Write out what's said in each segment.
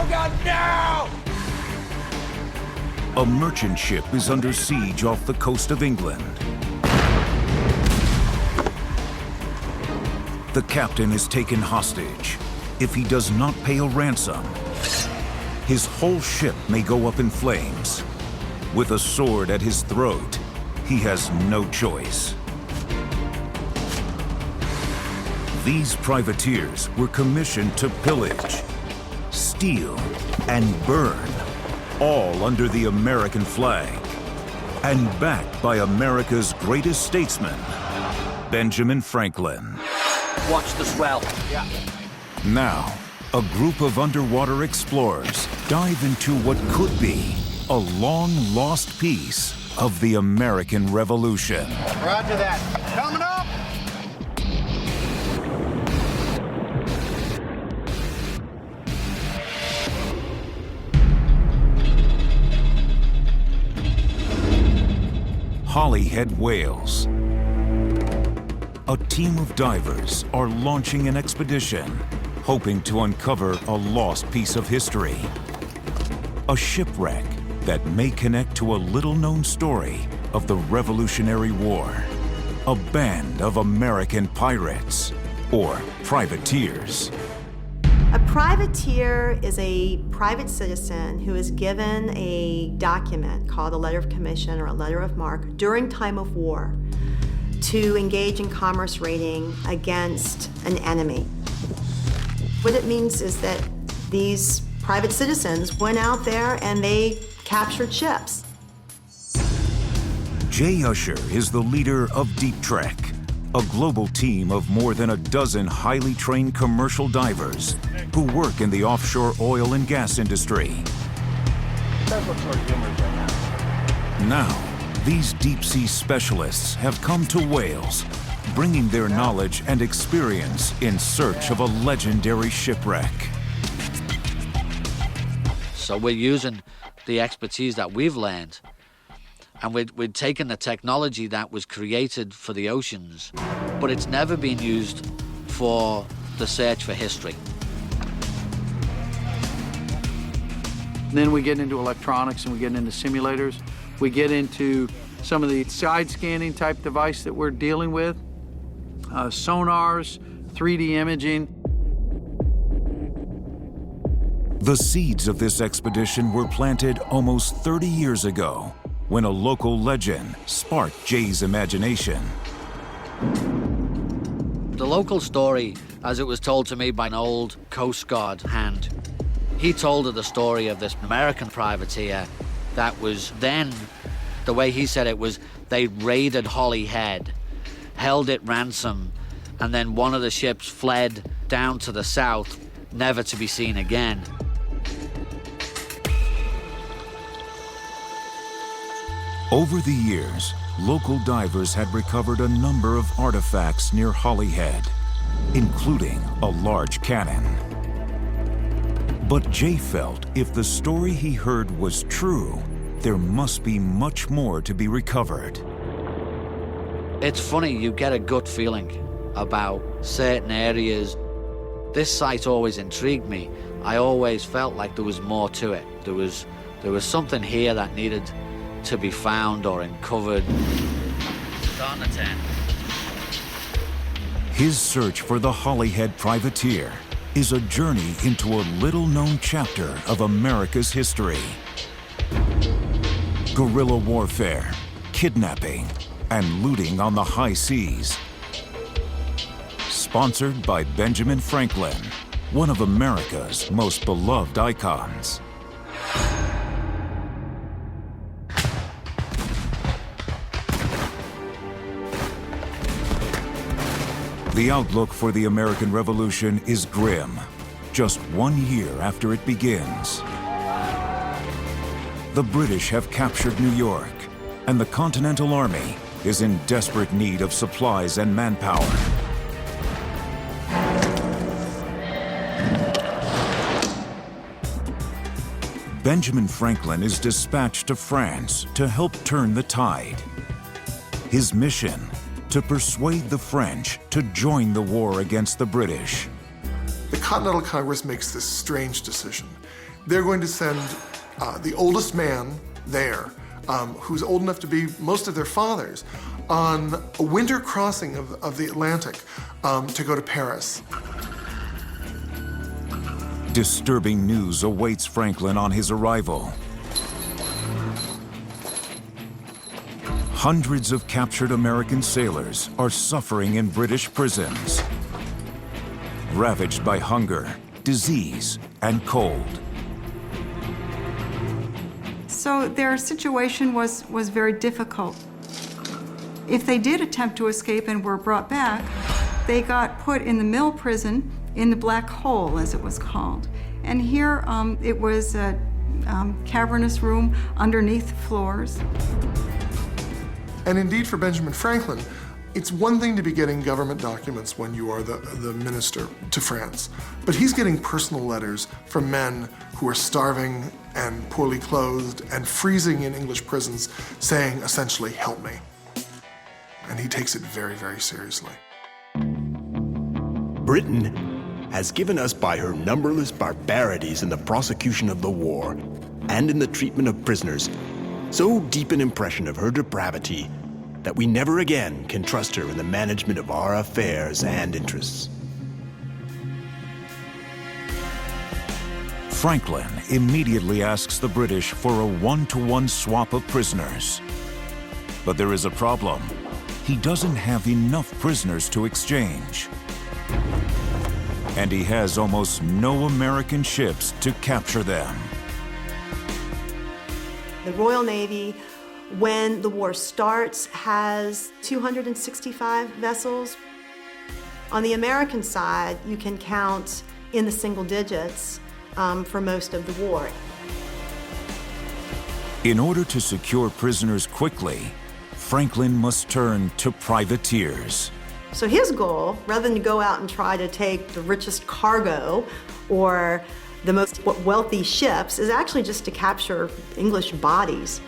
Oh, God, no! A merchant ship is under siege off the coast of England. The captain is taken hostage. If he does not pay a ransom, his whole ship may go up in flames. With a sword at his throat, he has no choice. These privateers were commissioned to pillage, steal, and burn, all under the American flag, and backed by America's greatest statesman, Benjamin Franklin. Watch the swell. Yeah. Now, a group of underwater explorers dive into what could be a long-lost piece of the American Revolution. Roger that. Coming up! Holyhead, Wales. A team of divers are launching an expedition, hoping to uncover a lost piece of history. A shipwreck that may connect to a little-known story of the Revolutionary War. A band of American pirates, or privateers. A privateer is a private citizen who is given a document called a letter of commission or a letter of marque during time of war to engage in commerce raiding against an enemy. What it means is that these private citizens went out there and they captured ships. Jay Usher is the leader of Deep Trek, a global team of more than a dozen highly trained commercial divers who work in the offshore oil and gas industry. That's what sort of humor is right now. Now, these deep-sea specialists have come to Wales, bringing their knowledge and experience in search of a legendary shipwreck. So we're using the expertise that we've learned, and we'd taken the technology that was created for the oceans, but it's never been used for the search for history. Then we get into electronics and we get into simulators. We get into some of the side scanning type device that we're dealing with, sonars, 3D imaging. The seeds of this expedition were planted almost 30 years ago when a local legend sparked Jay's imagination. The local story, as it was told to me by an old Coast Guard hand, he told her the story of this American privateer that was then, the way he said it was, they raided Holyhead, held it ransom, and then one of the ships fled down to the south, never to be seen again. Over the years, local divers had recovered a number of artifacts near Holyhead, including a large cannon. But Jay felt if the story he heard was true, there must be much more to be recovered. It's funny, you get a gut feeling about certain areas. This site always intrigued me. I always felt like there was more to it. There was something here that needed to be found or uncovered. Starting to 10. His search for the Holyhead privateer is a journey into a little-known chapter of America's history. Guerrilla warfare, kidnapping, and looting on the high seas. Sponsored by Benjamin Franklin, one of America's most beloved icons. The outlook for the American Revolution is grim, just 1 year after it begins. The British have captured New York, and the Continental Army is in desperate need of supplies and manpower. Benjamin Franklin is dispatched to France to help turn the tide. His mission: to persuade the French to join the war against the British. The Continental Congress makes this strange decision. they're going to send the oldest man there, who's old enough to be most of their fathers, on a winter crossing of the Atlantic to go to Paris. Disturbing news awaits Franklin on his arrival. Hundreds of captured American sailors are suffering in British prisons, ravaged by hunger, disease, and cold. So their situation was very difficult. If they did attempt to escape and were brought back, they got put in the mill prison in the Black Hole, as it was called. And here it was a cavernous room underneath floors. And indeed, for Benjamin Franklin, it's one thing to be getting government documents when you are the minister to France, but he's getting personal letters from men who are starving and poorly clothed and freezing in English prisons saying, essentially, help me. And he takes it very, very seriously. Britain has given us by her numberless barbarities in the prosecution of the war and in the treatment of prisoners so deep an impression of her depravity that we never again can trust her in the management of our affairs and interests. Franklin immediately asks the British for a one-to-one swap of prisoners. But there is a problem. He doesn't have enough prisoners to exchange. And he has almost no American ships to capture them. The Royal Navy, when the war starts, has 265 vessels. On the American side, you can count in the single digits for most of the war. In order to secure prisoners quickly, Franklin must turn to privateers. So his goal, rather than to go out and try to take the richest cargo or the most wealthy ships, is actually just to capture English bodies.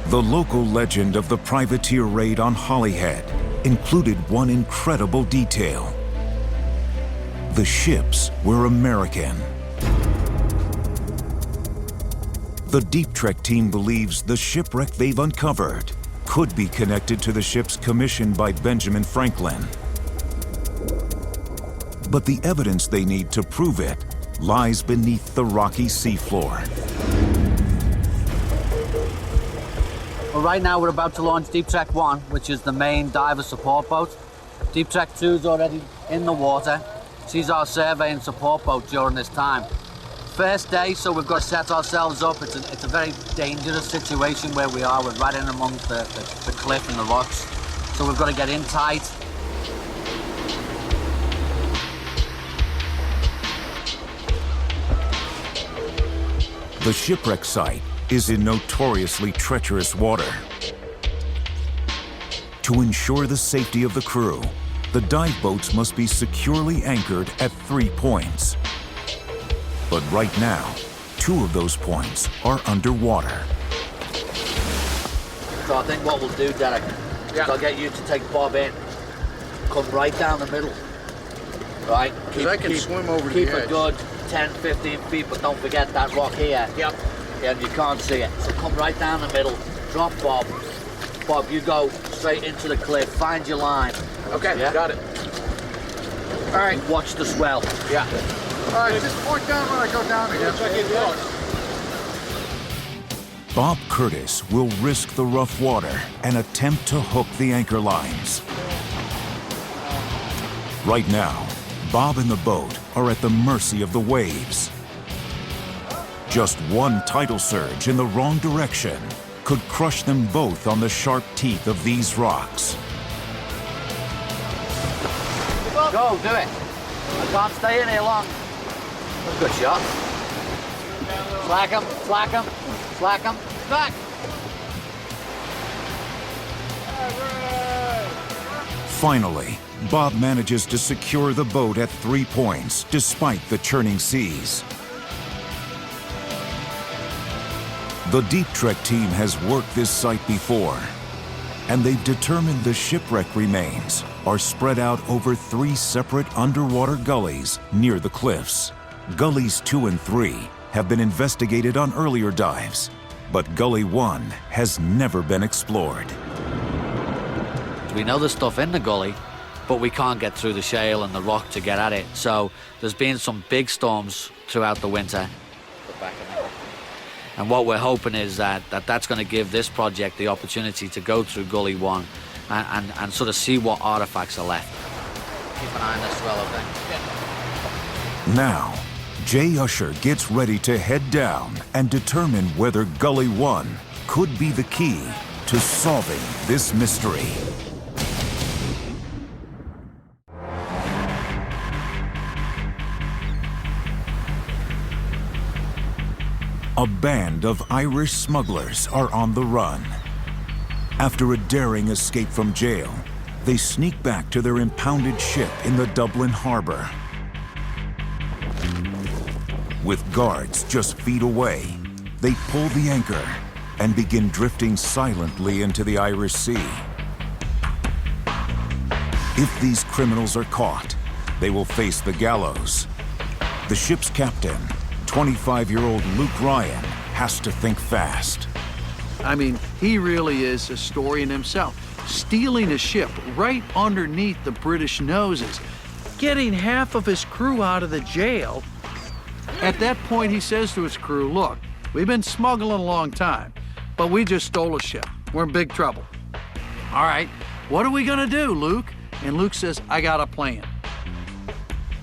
The local legend of the privateer raid on Holyhead included one incredible detail. The ships were American. The Deep Trek team believes the shipwreck they've uncovered could be connected to the ships commissioned by Benjamin Franklin. But the evidence they need to prove it lies beneath the rocky seafloor. Well, right now we're about to launch Deep Trek 1, which is the main diver support boat. Deep Trek 2 is already in the water. She's our survey and support boat during this time. First day, so we've got to set ourselves up. It's a very dangerous situation where we are. We're right in amongst the cliff and the rocks. So we've got to get in tight. The shipwreck site is in notoriously treacherous water. To ensure the safety of the crew, the dive boats must be securely anchored at 3 points. But right now, 2 of those points are underwater. So I think what we'll do, Derek, is I'll get you to take Bob in. Come right down the middle. Right? Swim over keep a good 10, 15 feet, but don't forget that rock here. Yep. And you can't see it. So come right down the middle, drop Bob. Bob, you go straight into the cliff, find your line. Okay, yeah? got it. All right. Watch the swell. Yeah. All right, just point down when I go down again. Bob Curtis will risk the rough water and attempt to hook the anchor lines. Right now, Bob and the boat are at the mercy of the waves. Just one tidal surge in the wrong direction could crush them both on the sharp teeth of these rocks. Go, do it. I can't stay in here long. Good shot. Slack him, slack him, slack him. Back. Finally, Bob manages to secure the boat at 3 points despite the churning seas. The Deep Trek team has worked this site before. and they've determined the shipwreck remains are spread out over 3 separate underwater gullies near the cliffs. Gullies 2 and 3 have been investigated on earlier dives, but Gully 1 has never been explored. We know there's stuff in the gully, but we can't get through the shale and the rock to get at it. So there's been some big storms throughout the winter. And what we're hoping is that's going to give this project the opportunity to go through Gully 1 and sort of see what artifacts are left. Keep an eye on this as well, okay? Now, Jay Usher gets ready to head down and determine whether Gully 1 could be the key to solving this mystery. A band of Irish smugglers are on the run. After a daring escape from jail, they sneak back to their impounded ship in the Dublin harbor. With guards just feet away, they pull the anchor and begin drifting silently into the Irish Sea. If these criminals are caught, they will face the gallows. The ship's captain, 25-year-old Luke Ryan, has to think fast. I mean, he really is a story in himself. Stealing a ship right underneath the British noses, getting half of his crew out of the jail. At that point, he says to his crew, look, we've been smuggling a long time, but we just stole a ship. We're in big trouble. All right, what are we gonna do, Luke? And Luke says, I got a plan.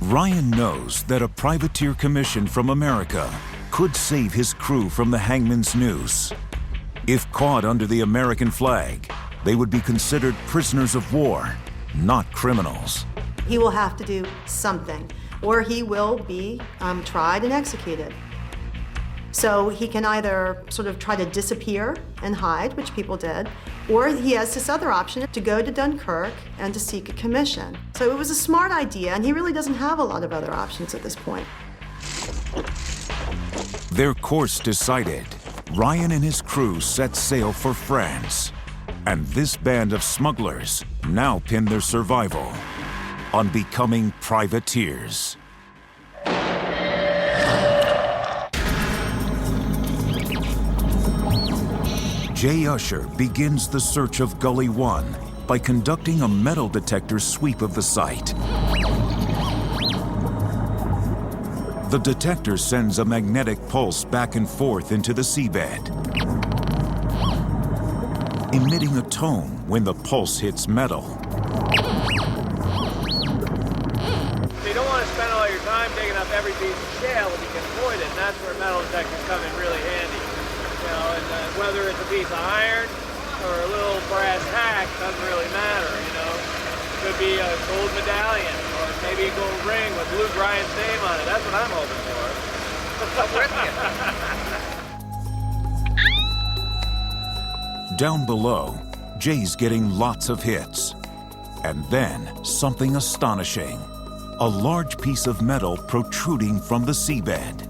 Ryan knows that a privateer commission from America could save his crew from the hangman's noose. If caught under the American flag, they would be considered prisoners of war, not criminals. He will have to do something, or he will be tried and executed. So he can either sort of try to disappear and hide, which people did, or he has this other option to go to Dunkirk and to seek a commission. So it was a smart idea, and he really doesn't have a lot of other options at this point. Their course decided, Ryan and his crew set sail for France. And this band of smugglers now pin their survival on becoming privateers. Jay Usher begins the search of Gully 1 by conducting a metal detector sweep of the site. The detector sends a magnetic pulse back and forth into the seabed, emitting a tone when the pulse hits metal. You don't want to spend all your time digging up every piece of shale if you can avoid it, and that's where metal detectors come in really handy. You know, and whether it's a piece of iron or a little brass tack, doesn't really matter, you know. Could be a gold medallion or maybe a gold ring with Luke Ryan's name on it. That's what I'm hoping for. I'm with you. Down below, Jay's getting lots of hits. And then something astonishing. A large piece of metal protruding from the seabed.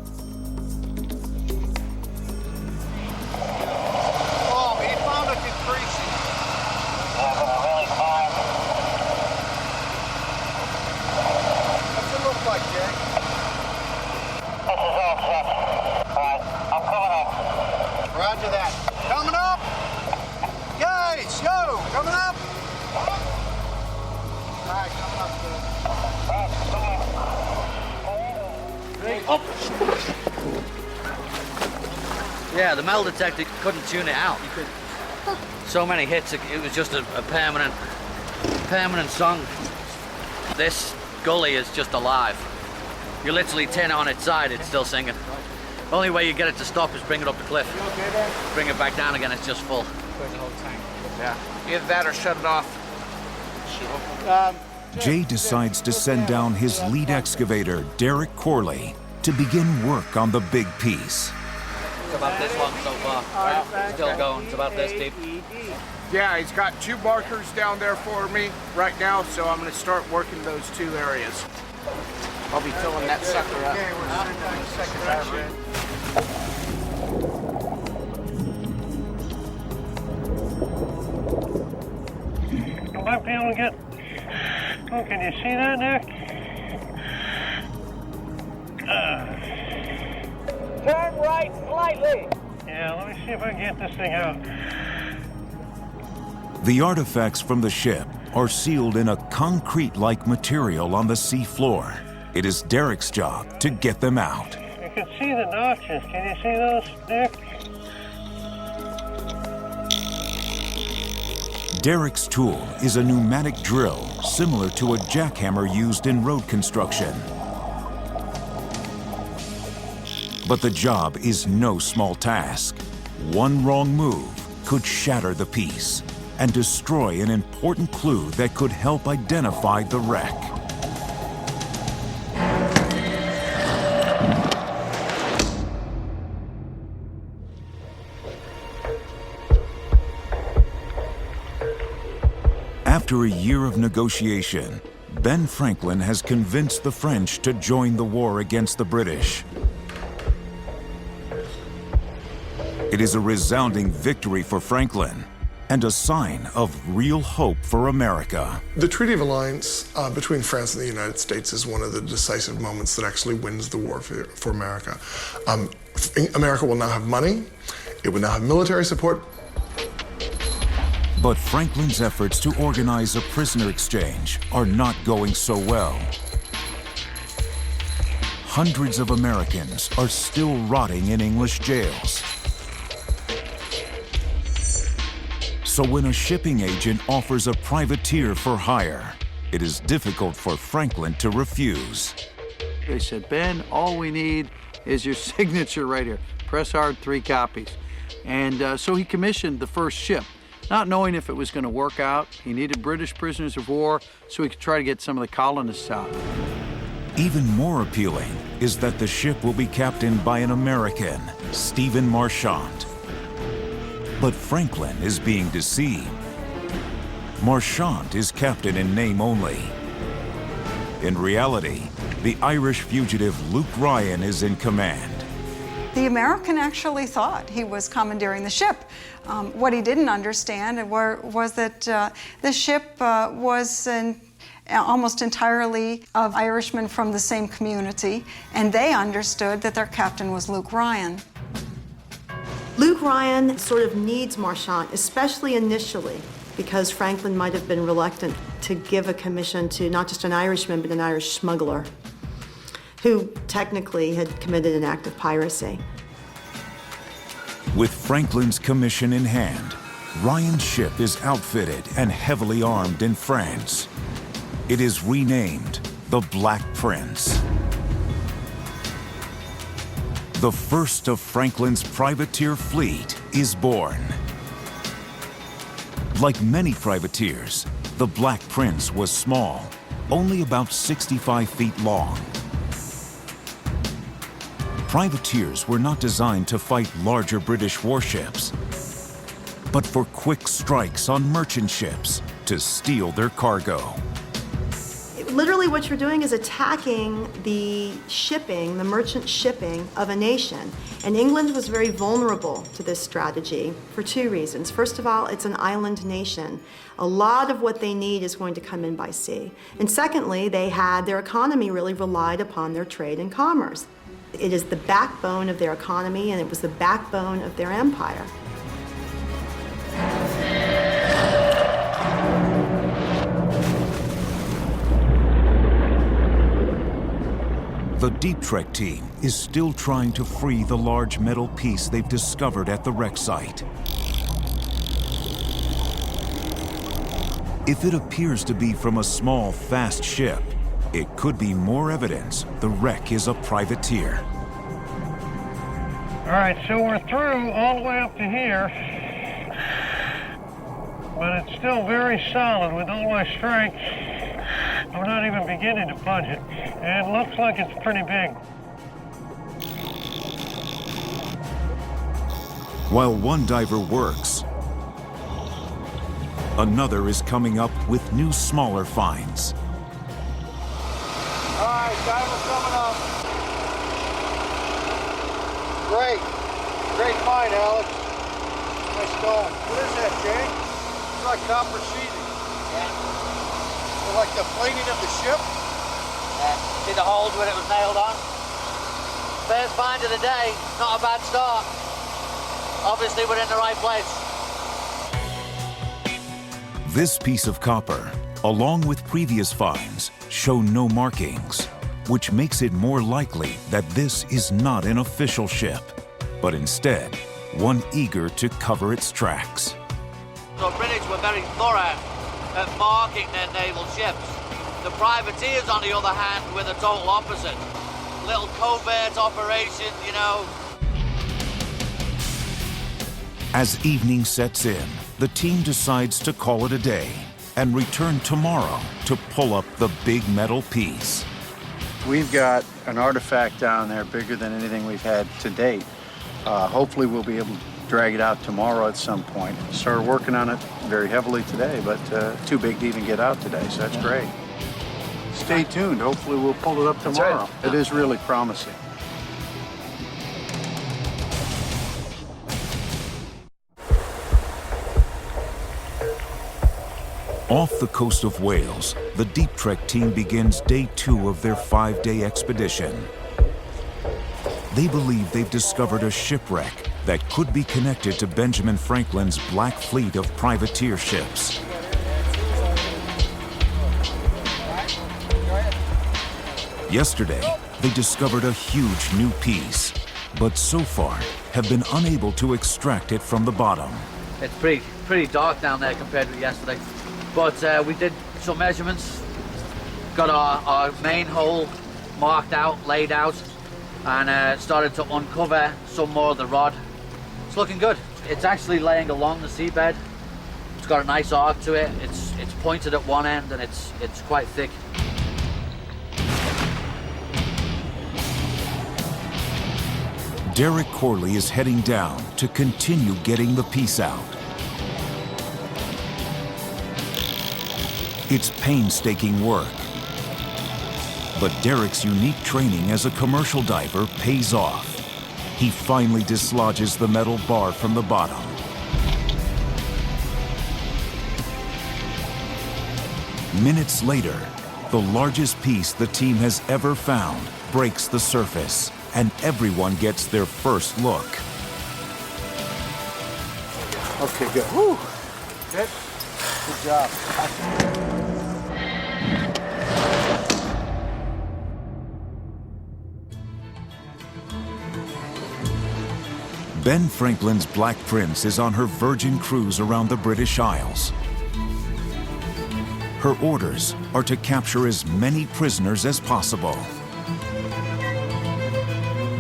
Yeah, the metal detector couldn't tune it out. So many hits, it was just a permanent song. This gully is just alive. You literally turn it on its side, it's still singing. Only way you get it to stop is bring it up the cliff. You okay there? Bring it back down again, it's just full. Put the whole tank. Yeah. Either that or shut it off. Jay decides to send down his lead excavator, Derek Corley, to begin work on the big piece. It's about this long so far. Still going, it's about this deep. Yeah, he's got 2 markers down there for me right now, so I'm going to start working those 2 areas. I'll be filling that sucker up. Okay, we're sending down the second section. might be able to get... Oh, can you see that, Nick? Turn right slightly. Yeah, let me see if I can get this thing out. The artifacts from the ship are sealed in a concrete-like material on the sea floor. It is Derek's job to get them out. You can see the notches. Can you see those, Nick? Derek's tool is a pneumatic drill similar to a jackhammer used in road construction. But the job is no small task. One wrong move could shatter the piece and destroy an important clue that could help identify the wreck. After a year of negotiation, Ben Franklin has convinced the French to join the war against the British. It is a resounding victory for Franklin and a sign of real hope for America. The Treaty of Alliance between France and the United States is one of the decisive moments that actually wins the war for America. America will now have money, it will now have military support. But Franklin's efforts to organize a prisoner exchange are not going so well. Hundreds of Americans are still rotting in English jails. So when a shipping agent offers a privateer for hire, it is difficult for Franklin to refuse. They said, Ben, all we need is your signature right here. Press hard, 3 copies. And so he commissioned the first ship, not knowing if it was going to work out. He needed British prisoners of war so he could try to get some of the colonists out. Even more appealing is that the ship will be captained by an American, Stephen Marchant. But Franklin is being deceived. Marchant is captain in name only. In reality, the Irish fugitive Luke Ryan is in command. The American actually thought he was commandeering the ship. What he didn't understand was that the ship was almost entirely of Irishmen from the same community, and they understood that their captain was Luke Ryan. Luke Ryan sort of needs Marchant, especially initially, because Franklin might have been reluctant to give a commission to not just an Irishman, but an Irish smuggler, who technically had committed an act of piracy. With Franklin's commission in hand, Ryan's ship is outfitted and heavily armed in France. It is renamed the Black Prince. The first of Franklin's privateer fleet is born. Like many privateers, the Black Prince was small, only about 65 feet long. Privateers were not designed to fight larger British warships, but for quick strikes on merchant ships to steal their cargo. Literally what you're doing is attacking the shipping, the merchant shipping of a nation. And England was very vulnerable to this strategy for 2 reasons. First of all, it's an island nation. A lot of what they need is going to come in by sea. And secondly, their economy really relied upon their trade and commerce. It is the backbone of their economy, and it was the backbone of their empire. The Deep Trek team is still trying to free the large metal piece they've discovered at the wreck site. If it appears to be from a small, fast ship, it could be more evidence the wreck is a privateer. All right, so we're through all the way up to here, but it's still very solid with all my strength. I'm not even beginning to punch it, and it looks like it's pretty big. While one diver works, another is coming up with new, smaller finds. All right, diver coming up. Great find, Alex. Nice stone. What is that, Jay? It's like copper sheathing. So like the plating of the ship? See the holes where it was nailed on? First find of the day, not a bad start. Obviously we're in the right place. This piece of copper, along with previous finds, show no markings, which makes it more likely that this is not an official ship, but instead, one eager to cover its tracks. The British were very thorough at marking their naval ships. The privateers, on the other hand, were the total opposite. Little covert operation, you know. As evening sets in, the team decides to call it a day and return tomorrow to pull up the big metal piece. We've got an artifact down there bigger than anything we've had to date. Hopefully we'll be able to drag it out tomorrow at some point. Started working on it very heavily today, but too big to even get out today, so that's great. Stay tuned. Hopefully we'll pull it up tomorrow. Right. It is really promising. Off the coast of Wales, the Deep Trek team begins day 2 of their 5-day expedition. They believe they've discovered a shipwreck that could be connected to Benjamin Franklin's Black Fleet of privateer ships. Yesterday, they discovered a huge new piece, but so far have been unable to extract it from the bottom. It's pretty dark down there compared with yesterday. But we did some measurements, got our main hole marked out, laid out, and started to uncover some more of the rod. It's looking good. It's actually laying along the seabed. It's got a nice arc to it. It's pointed at one end and it's quite thick. Derek Corley is heading down to continue getting the piece out. It's painstaking work. But Derek's unique training as a commercial diver pays off. He finally dislodges the metal bar from the bottom. Minutes later, the largest piece the team has ever found breaks the surface, and everyone gets their first look. Okay, good. Whew. Good job. Ben Franklin's Black Prince is on her Virgin cruise around the British Isles. Her orders are to capture as many prisoners as possible.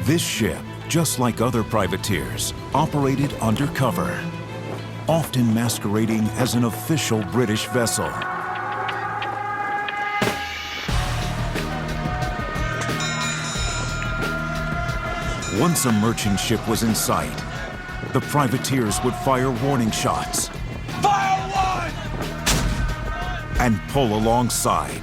This ship, just like other privateers, operated undercover, often masquerading as an official British vessel. Once a merchant ship was in sight, the privateers would fire warning shots. Fire one! And pull alongside.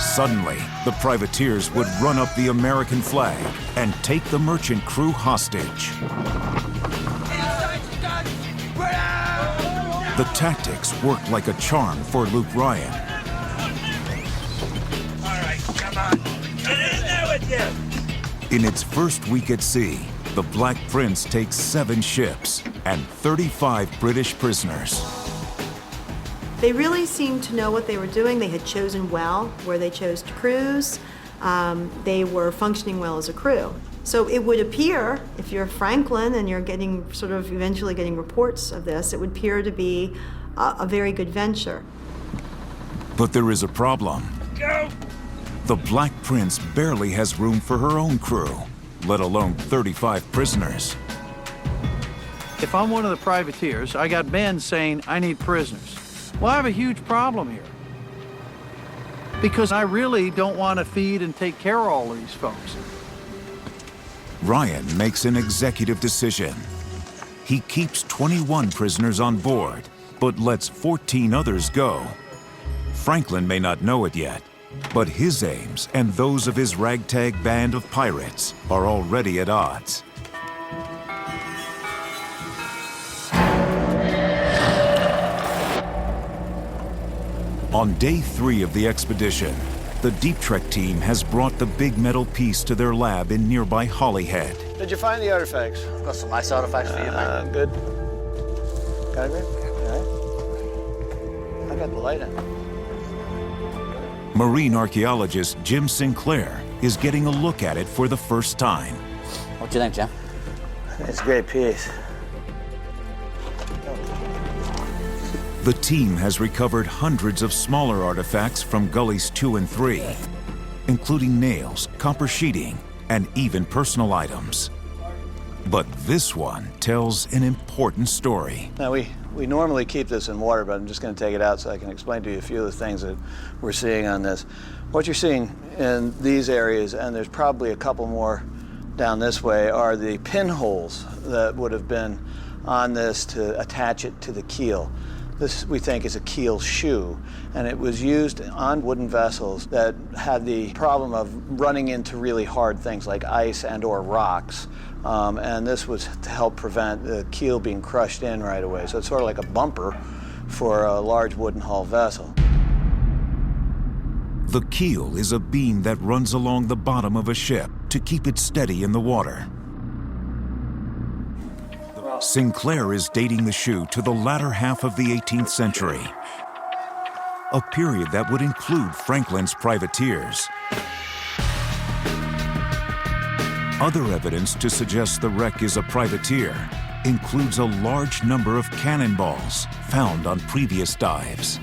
Suddenly, the privateers would run up the American flag and take the merchant crew hostage. The tactics worked like a charm for Luke Ryan. All right, come on. Get in there with you! In its first week at sea, the Black Prince takes 7 ships and 35 British prisoners. They really seemed to know what they were doing. They had chosen well where they chose to cruise. They were functioning well as a crew. So it would appear, if you're Franklin and you're getting sort of eventually getting reports of this, it would appear to be a very good venture. But there is a problem. Go! The Black Prince barely has room for her own crew, let alone 35 prisoners. If I'm one of the privateers, I got Ben saying I need prisoners. Well, I have a huge problem here. Because I really don't want to feed and take care of all of these folks. Ryan makes an executive decision. He keeps 21 prisoners on board, but lets 14 others go. Franklin may not know it yet, but his aims and those of his ragtag band of pirates are already at odds. On day 3 of the expedition, the Deep Trek team has brought the big metal piece to their lab in nearby Holyhead. Did you find the artifacts? Got some nice artifacts for you, mate. Good. Got it, Greg? All right. I got the light on. Marine archaeologist Jim Sinclair is getting a look at it for the first time. What do you think, Jim? It's a great piece. The team has recovered hundreds of smaller artifacts from gullies 2 and 3, including nails, copper sheeting, and even personal items. But this one tells an important story. Now, we normally keep this in water, but I'm just going to take it out so I can explain to you a few of the things that we're seeing on this. What you're seeing in these areas, and there's probably a couple more down this way, are the pinholes that would have been on this to attach it to the keel. This, we think, is a keel shoe, and it was used on wooden vessels that had the problem of running into really hard things like ice and or rocks, and this was to help prevent the keel being crushed in right away. So it's sort of like a bumper for a large wooden hull vessel. The keel is a beam that runs along the bottom of a ship to keep it steady in the water. Sinclair is dating the shoe to the latter half of the 18th century, a period that would include Franklin's privateers. Other evidence to suggest the wreck is a privateer includes a large number of cannonballs found on previous dives.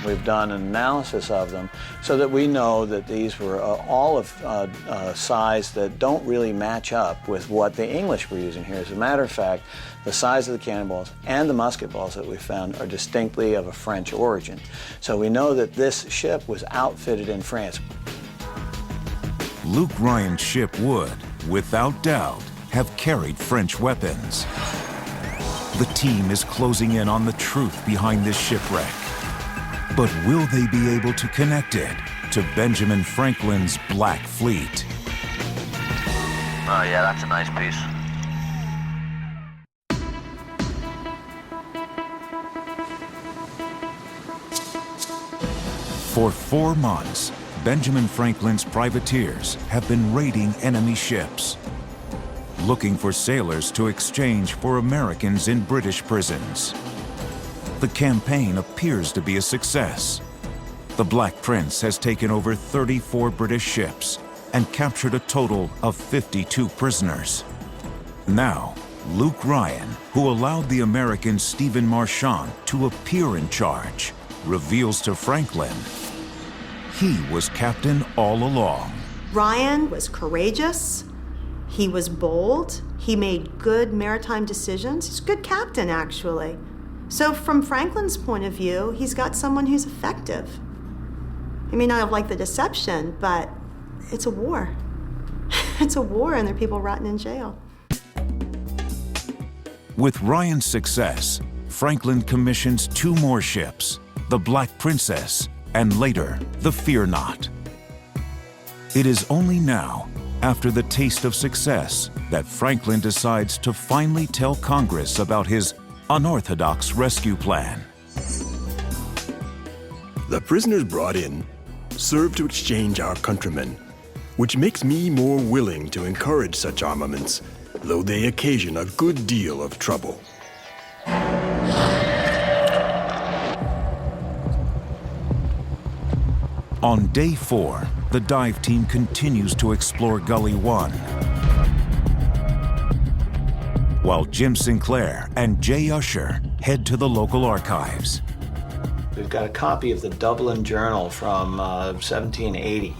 We've done an analysis of them so that we know that these were all of size that don't really match up with what the English were using here. As a matter of fact, the size of the cannonballs and the musket balls that we found are distinctly of a French origin. So we know that this ship was outfitted in France. Luke Ryan's ship would, without doubt, have carried French weapons. The team is closing in on the truth behind this shipwreck. But will they be able to connect it to Benjamin Franklin's Black Fleet? Oh yeah, that's a nice piece. For 4 months, Benjamin Franklin's privateers have been raiding enemy ships, looking for sailors to exchange for Americans in British prisons. The campaign appears to be a success. The Black Prince has taken over 34 British ships and captured a total of 52 prisoners. Now, Luke Ryan, who allowed the American Stephen Marchand to appear in charge, reveals to Franklin he was captain all along. Ryan was courageous. He was bold. He made good maritime decisions. He's a good captain, actually. So from Franklin's point of view, he's got someone who's effective. He may not have liked the deception, but it's a war. It's a war, and there are people rotting in jail. With Ryan's success, Franklin commissions 2 more ships, the Black Princess and later the Fear Not. It is only now, after the taste of success, that Franklin decides to finally tell Congress about his unorthodox rescue plan. The prisoners brought in serve to exchange our countrymen, which makes me more willing to encourage such armaments, though they occasion a good deal of trouble. On day 4, the dive team continues to explore Gully 1, while Jim Sinclair and Jay Usher head to the local archives. We've got a copy of the Dublin Journal from 1780.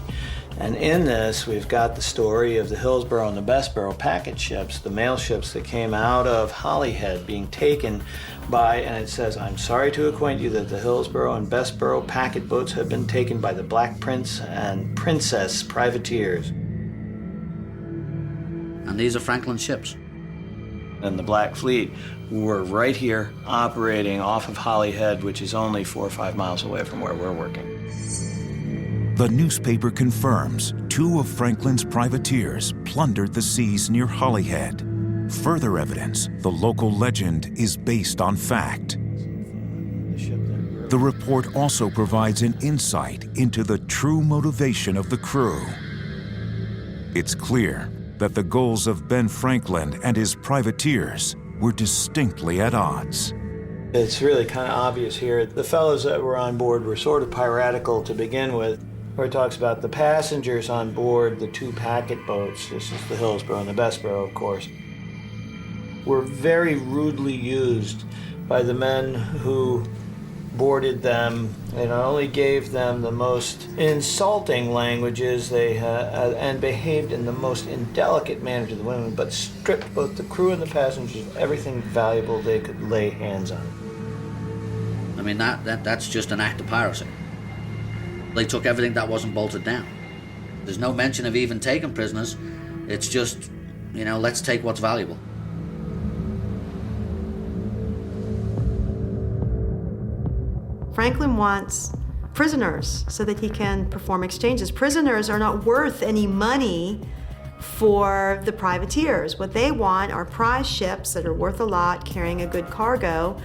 And in this, we've got the story of the Hillsborough and the Bessborough packet ships, the mail ships that came out of Holyhead being taken by, and it says, "I'm sorry to acquaint you that the Hillsborough and Bessborough packet boats have been taken by the Black Prince and Princess privateers." And these are Franklin's ships. And the Black Fleet were right here operating off of Holyhead, which is only 4 or 5 miles away from where we're working. The newspaper confirms 2 of Franklin's privateers plundered the seas near Holyhead. Further evidence the local legend is based on fact. The report also provides an insight into the true motivation of the crew. It's clear that the goals of Ben Franklin and his privateers were distinctly at odds. It's really kind of obvious here. The fellows that were on board were sort of piratical to begin with, where it talks about the passengers on board the 2 packet boats, this is the Hillsborough and the Bessborough, of course, were very rudely used by the men who boarded them. They not only gave them the most insulting languages and behaved in the most indelicate manner to the women, but stripped both the crew and the passengers of everything valuable they could lay hands on. I mean, that's just an act of piracy. They took everything that wasn't bolted down. There's no mention of even taking prisoners. It's just, you know, let's take what's valuable. Franklin wants prisoners so that he can perform exchanges. Prisoners are not worth any money for the privateers. What they want are prize ships that are worth a lot, carrying a good cargo,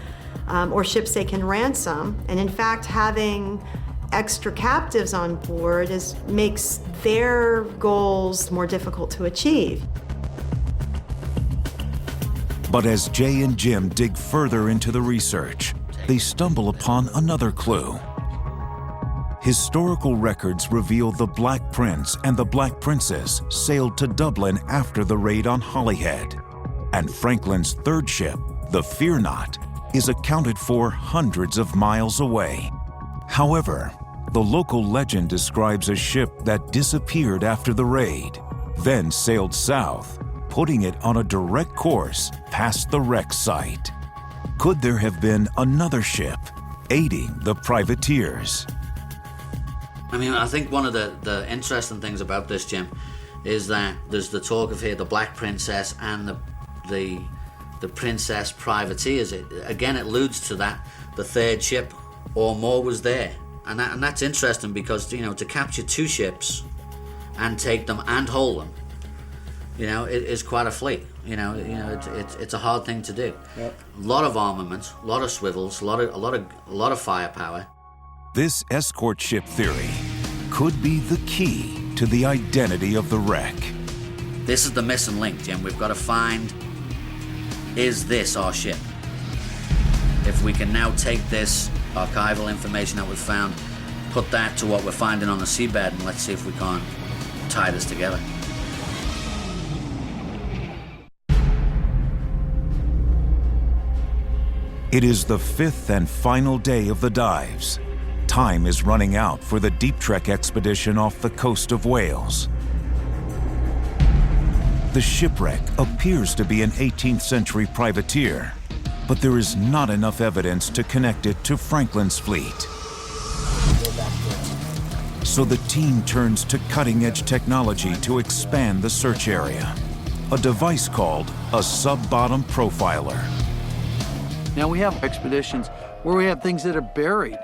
or ships they can ransom. And in fact, having extra captives on board makes their goals more difficult to achieve. But as Jay and Jim dig further into the research, they stumble upon another clue. Historical records reveal the Black Prince and the Black Princess sailed to Dublin after the raid on Holyhead, and Franklin's third ship, the Fear Not, is accounted for hundreds of miles away. However, the local legend describes a ship that disappeared after the raid, then sailed south, putting it on a direct course past the wreck site. Could there have been another ship aiding the privateers? I mean, I think one of the interesting things about this, Jim, is that there's the talk of here the Black Princess and the Princess Privateers. It alludes to that the third ship or more was there, and that's interesting because, you know, to capture 2 ships and take them and hold them, you know, it is quite a fleet. You know, it's a hard thing to do. Yep. A lot of armament, a lot of swivels, a lot of firepower. This escort ship theory could be the key to the identity of the wreck. This is the missing link, Jim. We've got to find, is this our ship? If we can now take this archival information that we've found, put that to what we're finding on the seabed, and let's see if we can tie this together. It is the 5th and final day of the dives. Time is running out for the Deep Trek expedition off the coast of Wales. The shipwreck appears to be an 18th century privateer, but there is not enough evidence to connect it to Franklin's fleet. So the team turns to cutting-edge technology to expand the search area, a device called a sub-bottom profiler. Now we have expeditions where we have things that are buried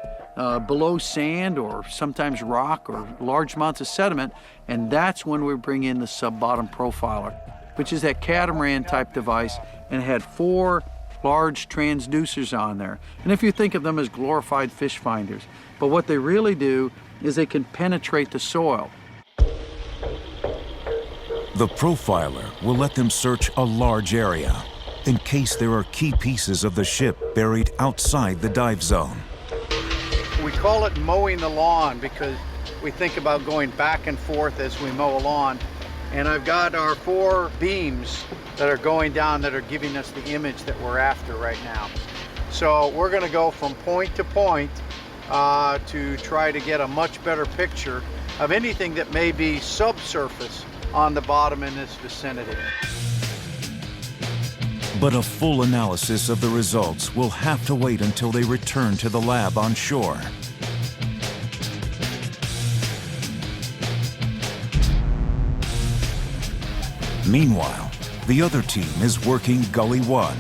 below sand or sometimes rock or large amounts of sediment, and that's when we bring in the sub-bottom profiler, which is that catamaran type device, and it had 4 large transducers on there. And if you think of them as glorified fish finders, but what they really do is they can penetrate the soil. The profiler will let them search a large area in case there are key pieces of the ship buried outside the dive zone. We call it mowing the lawn because we think about going back and forth as we mow a lawn. And I've got our 4 beams that are going down that are giving us the image that we're after right now. So we're going to go from point to point to try to get a much better picture of anything that may be subsurface on the bottom in this vicinity. But a full analysis of the results will have to wait until they return to the lab on shore. Meanwhile, the other team is working Gully 1.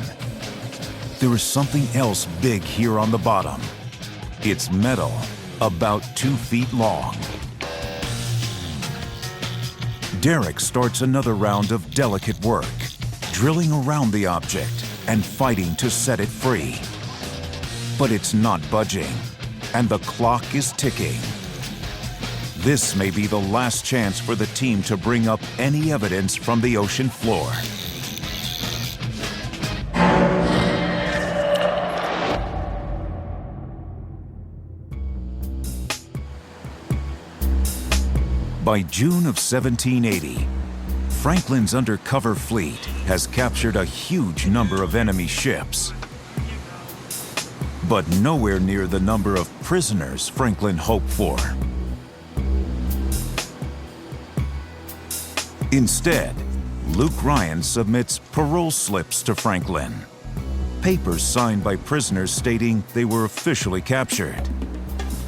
There is something else big here on the bottom. It's metal, about 2 feet long. Derek starts another round of delicate work, drilling around the object and fighting to set it free. But it's not budging. and the clock is ticking. This may be the last chance for the team to bring up any evidence from the ocean floor. By June of 1780, Franklin's undercover fleet has captured a huge number of enemy ships, but nowhere near the number of prisoners Franklin hoped for. Instead, Luke Ryan submits parole slips to Franklin, papers signed by prisoners stating they were officially captured.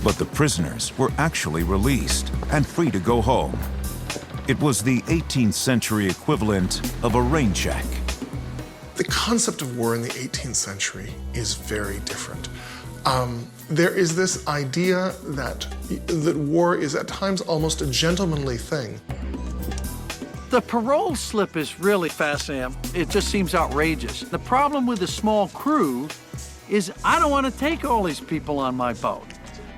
But the prisoners were actually released and free to go home. It was the 18th century equivalent of a rain check. The concept of war in the 18th century is very different. There is this idea that war is at times almost a gentlemanly thing. The parole slip is really fascinating. It just seems outrageous. The problem with a small crew is I don't want to take all these people on my boat.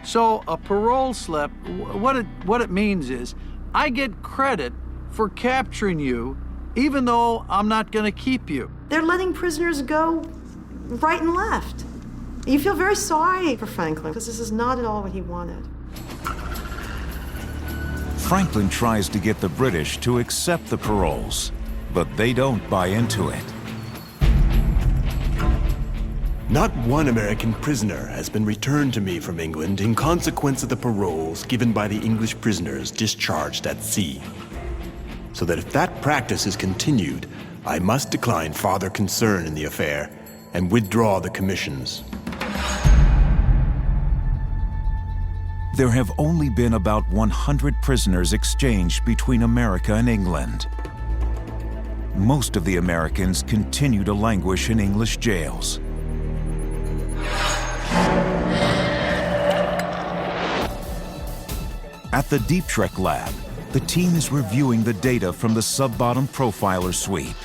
So a parole slip, what it means is I get credit for capturing you even though I'm not going to keep you. They're letting prisoners go right and left. You feel very sorry for Franklin because this is not at all what he wanted. Franklin tries to get the British to accept the paroles, but they don't buy into it. Not one American prisoner has been returned to me from England in consequence of the paroles given by the English prisoners discharged at sea. So that if that practice is continued, I must decline farther concern in the affair and withdraw the commissions. There have only been about 100 prisoners exchanged between America and England. Most of the Americans continue to languish in English jails. At the Deep Trek lab, the team is reviewing the data from the sub-bottom profiler sweep.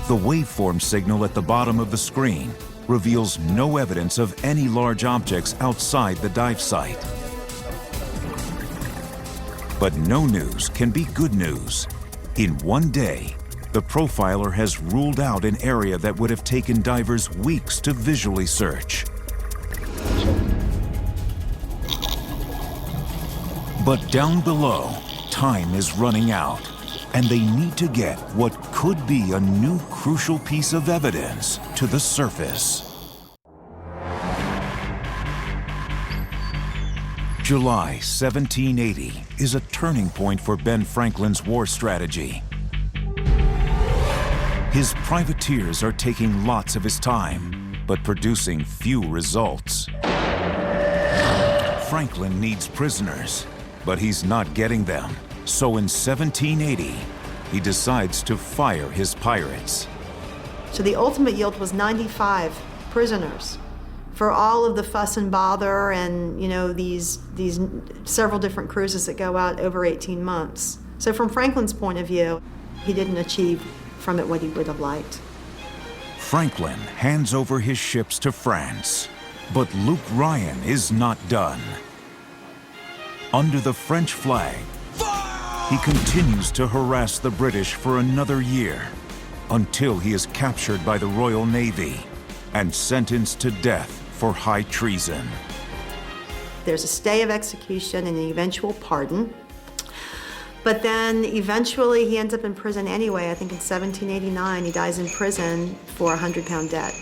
The waveform signal at the bottom of the screen reveals no evidence of any large objects outside the dive site. But no news can be good news. In one day, the profiler has ruled out an area that would have taken divers weeks to visually search. But down below, time is running out, and they need to get what could be a new crucial piece of evidence to the surface. July 1780 is a turning point for Ben Franklin's war strategy. His privateers are taking lots of his time, but producing few results. Franklin needs prisoners, but he's not getting them. So in 1780, he decides to fire his pirates. So the ultimate yield was 95 prisoners for all of the fuss and bother and, you know, these several different cruises that go out over 18 months. So from Franklin's point of view, he didn't achieve from it what he would have liked. Franklin hands over his ships to France, but Luke Ryan is not done. Under the French flag, he continues to harass the British for another year until he is captured by the Royal Navy and sentenced to death for high treason. There's a stay of execution and an eventual pardon. But then eventually he ends up in prison anyway. I think in 1789 he dies in prison for a £100 debt.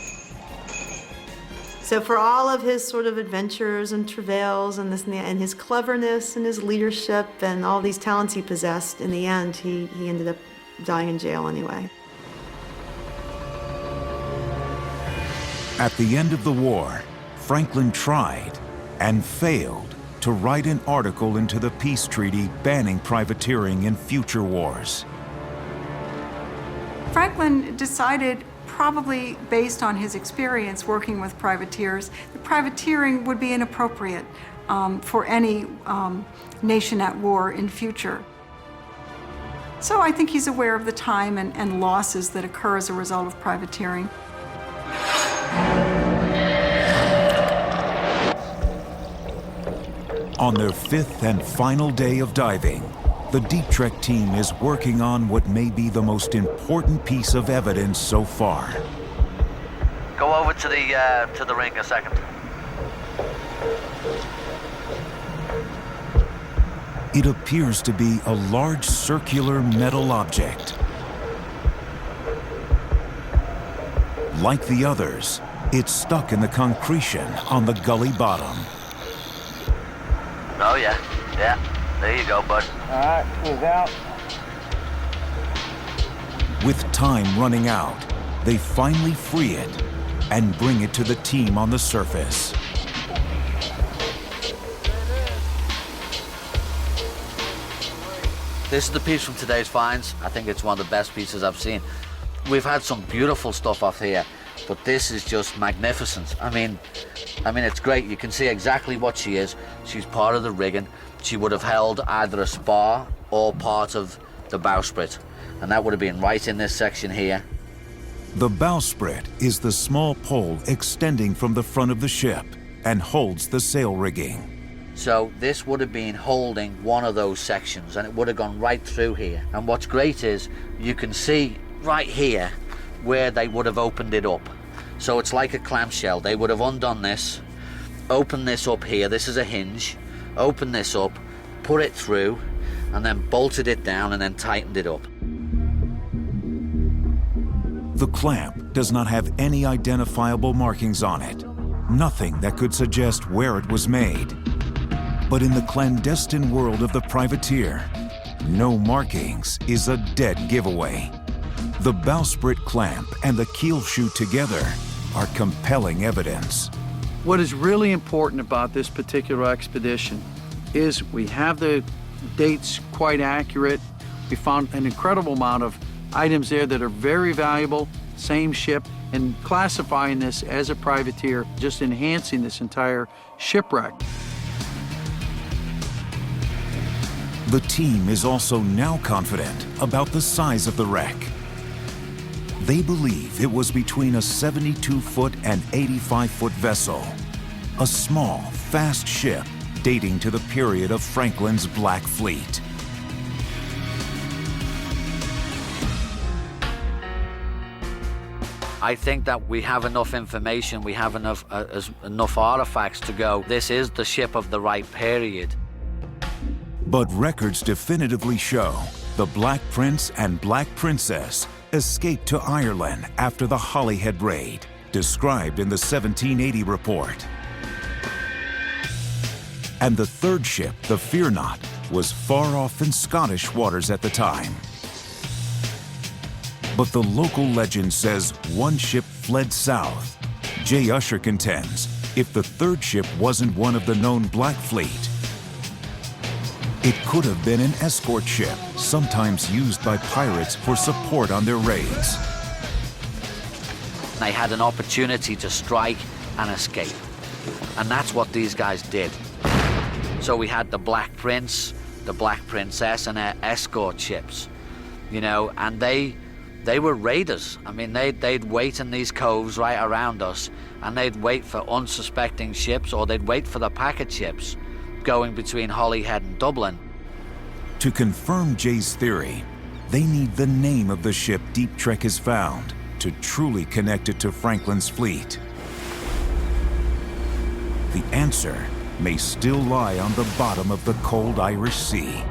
So for all of his sort of adventures and travails and this and that, and his cleverness and his leadership and all these talents he possessed, in the end he ended up dying in jail anyway. At the end of the war, Franklin tried and failed to write an article into the peace treaty banning privateering in future wars. Franklin decided, probably based on his experience working with privateers, that privateering would be inappropriate for any nation at war in future. So I think he's aware of the time and losses that occur as a result of privateering. On their 5th and final day of diving, the Deep Trek team is working on what may be the most important piece of evidence so far. Go over to the ring a second. It appears to be a large circular metal object. Like the others, it's stuck in the concretion on the gully bottom. Oh yeah, there you go, bud. All right, he's out. With time running out, they finally free it and bring it to the team on the surface. This is the piece from today's finds. I think it's one of the best pieces I've seen. We've had some beautiful stuff off here, but this is just magnificent. I mean, it's great. You can see exactly what she is. She's part of the rigging. She would have held either a spar or part of the bowsprit, and that would have been right in this section here. The bowsprit is the small pole extending from the front of the ship and holds the sail rigging. So this would have been holding one of those sections, and it would have gone right through here. And what's great is you can see right here where they would have opened it up. So it's like a clamshell. They would have undone this, opened this up here. This is a hinge. Opened this up, put it through, and then bolted it down and then tightened it up. The clamp does not have any identifiable markings on it. Nothing that could suggest where it was made. But in the clandestine world of the privateer, no markings is a dead giveaway. The bowsprit clamp and the keel shoe together are compelling evidence. What is really important about this particular expedition is we have the dates quite accurate. We found an incredible amount of items there that are very valuable, same ship, and classifying this as a privateer, just enhancing this entire shipwreck. The team is also now confident about the size of the wreck. They believe it was between a 72-foot and 85-foot vessel, a small, fast ship dating to the period of Franklin's Black Fleet. I think that we have enough information, we have enough artifacts to go, this is the ship of the right period. But records definitively show the Black Prince and Black Princess escaped to Ireland after the Holyhead raid, described in the 1780 report. And the third ship, the Fear Not, was far off in Scottish waters at the time. But the local legend says one ship fled south. Jay Usher contends if the third ship wasn't one of the known Black Fleet, it could have been an escort ship, sometimes used by pirates for support on their raids. They had an opportunity to strike and escape. And that's what these guys did. So we had the Black Prince, the Black Princess, and their escort ships, you know, and they were raiders. I mean, they'd wait in these coves right around us, and they'd wait for unsuspecting ships, or they'd wait for the packet ships going between Holyhead and Dublin. To confirm Jay's theory, they need the name of the ship Deep Trek has found to truly connect it to Franklin's fleet. The answer may still lie on the bottom of the cold Irish Sea.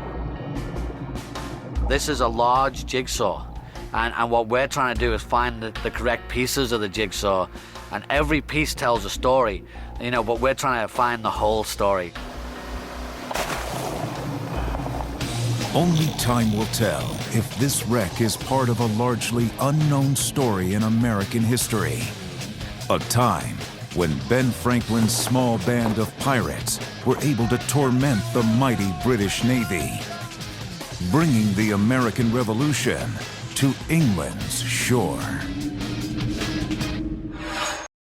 This is a large jigsaw, and what we're trying to do is find the correct pieces of the jigsaw, and every piece tells a story, you know, but we're trying to find the whole story. Only time will tell if this wreck is part of a largely unknown story in American history. A time when Ben Franklin's small band of pirates were able to torment the mighty British Navy, bringing the American Revolution to England's shore.